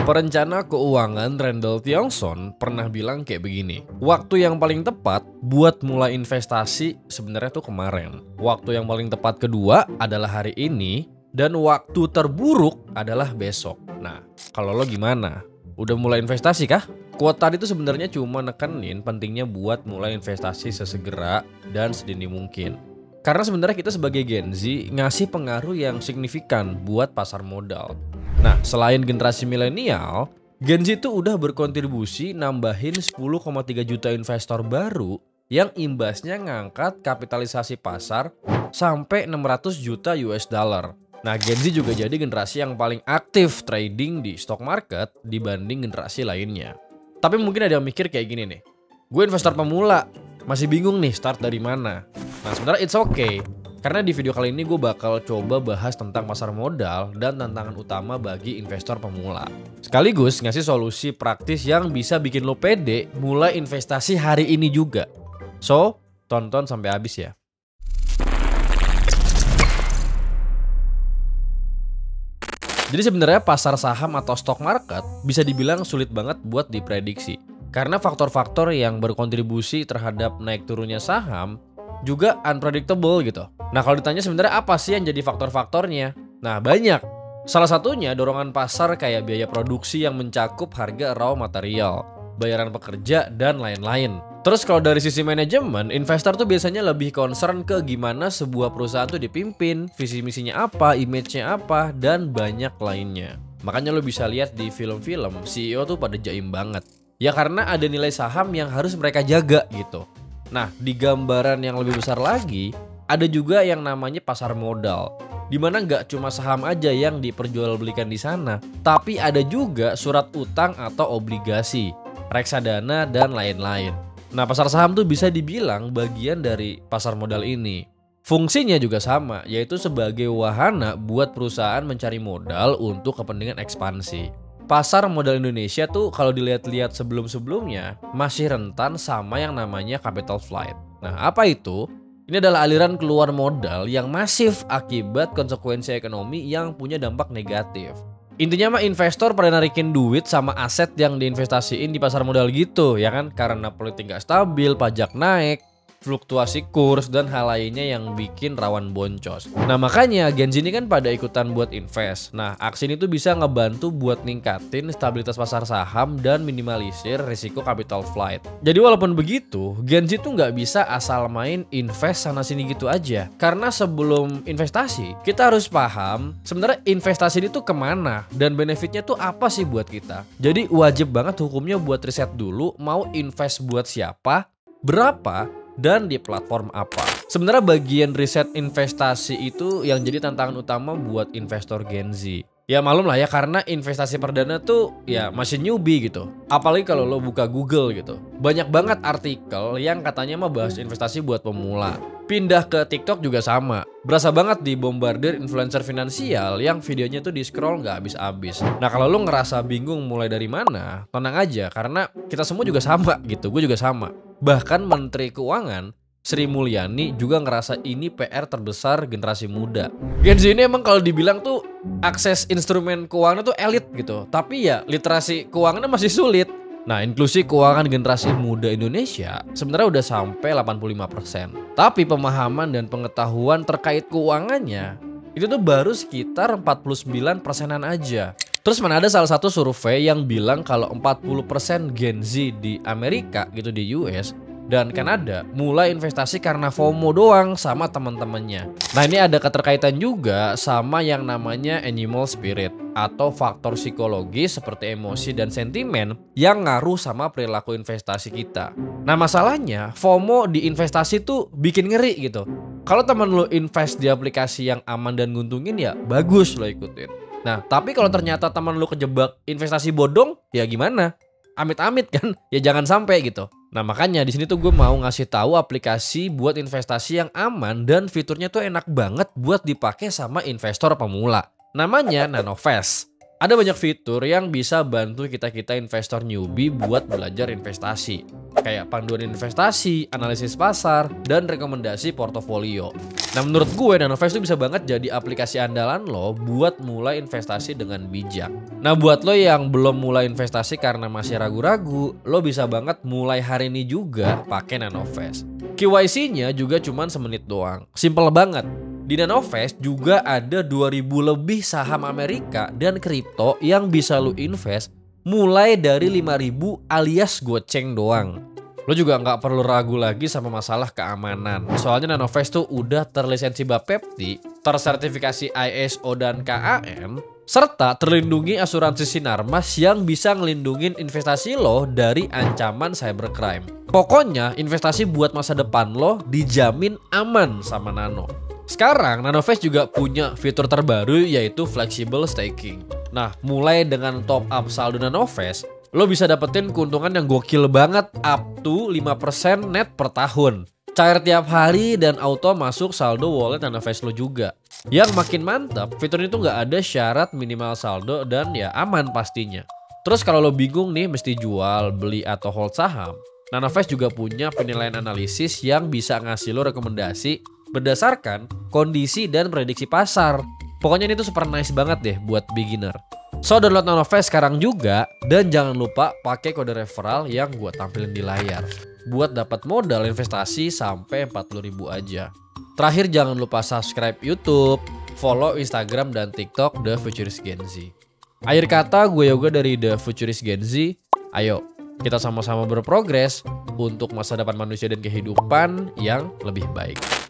Perencana keuangan Randall Thompson pernah bilang kayak begini, waktu yang paling tepat buat mulai investasi sebenarnya tuh kemarin. Waktu yang paling tepat kedua adalah hari ini, dan waktu terburuk adalah besok. Nah, kalau lo gimana? Udah mulai investasi kah? Quote tadi itu sebenarnya cuma nekenin pentingnya buat mulai investasi sesegera dan sedini mungkin. Karena sebenarnya kita sebagai Gen Z ngasih pengaruh yang signifikan buat pasar modal. Nah, selain generasi milenial, Gen Z itu udah berkontribusi nambahin 10,3 juta investor baru yang imbasnya ngangkat kapitalisasi pasar sampai 600 juta US dollar. Nah, Gen Z juga jadi generasi yang paling aktif trading di stock market dibanding generasi lainnya. Tapi mungkin ada yang mikir kayak gini nih, gue investor pemula, masih bingung nih start dari mana. Nah, sebenarnya it's okay. Karena di video kali ini gue bakal coba bahas tentang pasar modal dan tantangan utama bagi investor pemula. Sekaligus ngasih solusi praktis yang bisa bikin lo pede mulai investasi hari ini juga. So, tonton sampai habis ya. Jadi sebenarnya pasar saham atau stock market bisa dibilang sulit banget buat diprediksi. Karena faktor-faktor yang berkontribusi terhadap naik turunnya saham juga unpredictable gitu. Nah, kalau ditanya sebenarnya apa sih yang jadi faktor-faktornya? Nah, banyak. Salah satunya dorongan pasar kayak biaya produksi yang mencakup harga raw material, bayaran pekerja, dan lain-lain. Terus kalau dari sisi manajemen, investor tuh biasanya lebih concern ke gimana sebuah perusahaan tuh dipimpin, visi misinya apa, image-nya apa, dan banyak lainnya. Makanya lo bisa lihat di film-film, CEO tuh pada jaim banget. Ya karena ada nilai saham yang harus mereka jaga gitu. Nah, di gambaran yang lebih besar lagi, ada juga yang namanya pasar modal, dimana nggak cuma saham aja yang diperjualbelikan di sana, tapi ada juga surat utang atau obligasi, reksadana, dan lain-lain. Nah, pasar saham tuh bisa dibilang bagian dari pasar modal ini. Fungsinya juga sama, yaitu sebagai wahana buat perusahaan mencari modal untuk kepentingan ekspansi. Pasar modal Indonesia tuh kalau dilihat-lihat sebelum-sebelumnya masih rentan sama yang namanya capital flight. Nah, apa itu? Ini adalah aliran keluar modal yang masif akibat konsekuensi ekonomi yang punya dampak negatif. Intinya mah investor pada narikin duit sama aset yang diinvestasiin di pasar modal gitu, ya kan? Karena politik gak stabil, pajak naik, fluktuasi kurs, dan hal lainnya yang bikin rawan boncos. Nah, makanya Gen Z ini kan pada ikutan buat invest. Nah, aksi ini tuh bisa ngebantu buat ningkatin stabilitas pasar saham dan minimalisir risiko capital flight. Jadi walaupun begitu, Gen Z tuh nggak bisa asal main invest sana sini gitu aja. Karena sebelum investasi, kita harus paham sebenarnya investasi ini tuh kemana dan benefitnya tuh apa sih buat kita. Jadi wajib banget hukumnya buat riset dulu mau invest buat siapa, berapa, dan di platform apa. Sebenarnya bagian riset investasi itu yang jadi tantangan utama buat investor Gen Z. Ya malum lah ya, karena investasi perdana tuh ya masih newbie gitu. Apalagi kalau lo buka Google gitu, banyak banget artikel yang katanya mah bahas investasi buat pemula. Pindah ke TikTok juga sama, berasa banget dibombardir influencer finansial yang videonya tuh di scroll nggak habis-habis. Nah, kalau lo ngerasa bingung mulai dari mana, tenang aja karena kita semua juga sama gitu, gue juga sama. Bahkan Menteri Keuangan Sri Mulyani juga ngerasa ini PR terbesar generasi muda. Gen Z ini emang kalau dibilang tuh akses instrumen keuangan tuh elit gitu, tapi ya literasi keuangannya masih sulit. Nah, inklusi keuangan generasi muda Indonesia sebenarnya udah sampai 85%. Tapi pemahaman dan pengetahuan terkait keuangannya itu tuh baru sekitar 49%-an aja. Terus mana ada salah satu survei yang bilang kalau 40% Gen Z di Amerika gitu, di US dan Kanada mulai investasi karena FOMO doang sama teman-temannya. Nah, ini ada keterkaitan juga sama yang namanya animal spirit atau faktor psikologis seperti emosi dan sentimen yang ngaruh sama perilaku investasi kita. Nah, masalahnya FOMO di investasi tuh bikin ngeri gitu. Kalau teman lo invest di aplikasi yang aman dan nguntungin ya bagus lo ikutin. Nah, tapi kalau ternyata teman lo kejebak investasi bodong ya gimana? Amit-amit kan, ya jangan sampai gitu. Nah, makanya di sini tuh gue mau ngasih tahu aplikasi buat investasi yang aman dan fiturnya tuh enak banget buat dipakai sama investor pemula. Namanya Nanovest. Ada banyak fitur yang bisa bantu kita investor newbie buat belajar investasi. kayak panduan investasi, analisis pasar, dan rekomendasi portofolio. Nah menurut gue Nanovest tuh bisa banget jadi aplikasi andalan lo buat mulai investasi dengan bijak. Nah buat lo yang belum mulai investasi karena masih ragu-ragu, lo bisa banget mulai hari ini juga pakai Nanovest. KYC-nya juga cuman semenit doang, simple banget. Di Nanovest juga ada 2000 lebih saham Amerika dan kripto yang bisa lo invest mulai dari 5.000 alias goceng doang. Lo juga nggak perlu ragu lagi sama masalah keamanan. Soalnya Nanovest tuh udah terlisensi Bapepti, tersertifikasi ISO dan KAN, serta terlindungi asuransi Sinarmas yang bisa ngelindungin investasi lo dari ancaman cybercrime. Pokoknya investasi buat masa depan lo dijamin aman sama Nano. Sekarang Nanovest juga punya fitur terbaru yaitu flexible staking. Nah, mulai dengan top up saldo Nanovest, lo bisa dapetin keuntungan yang gokil banget up to 5% net per tahun. Cair tiap hari dan auto masuk saldo wallet Nanovest lo juga. Yang makin mantap, fitur ini tuh nggak ada syarat minimal saldo dan ya aman pastinya. Terus kalau lo bingung nih mesti jual, beli atau hold saham, Nanovest juga punya penilaian analisis yang bisa ngasih lo rekomendasi berdasarkan kondisi dan prediksi pasar. Pokoknya ini tuh super nice banget deh buat beginner. So download Nanovest sekarang juga dan jangan lupa pakai kode referral yang gue tampilin di layar buat dapat modal investasi sampai 40.000 aja. Terakhir jangan lupa subscribe YouTube, follow Instagram dan TikTok The Futurist Gen Z. Akhir kata gue Yoga dari The Futurist Gen Z. Ayo kita sama-sama berprogres untuk masa depan manusia dan kehidupan yang lebih baik.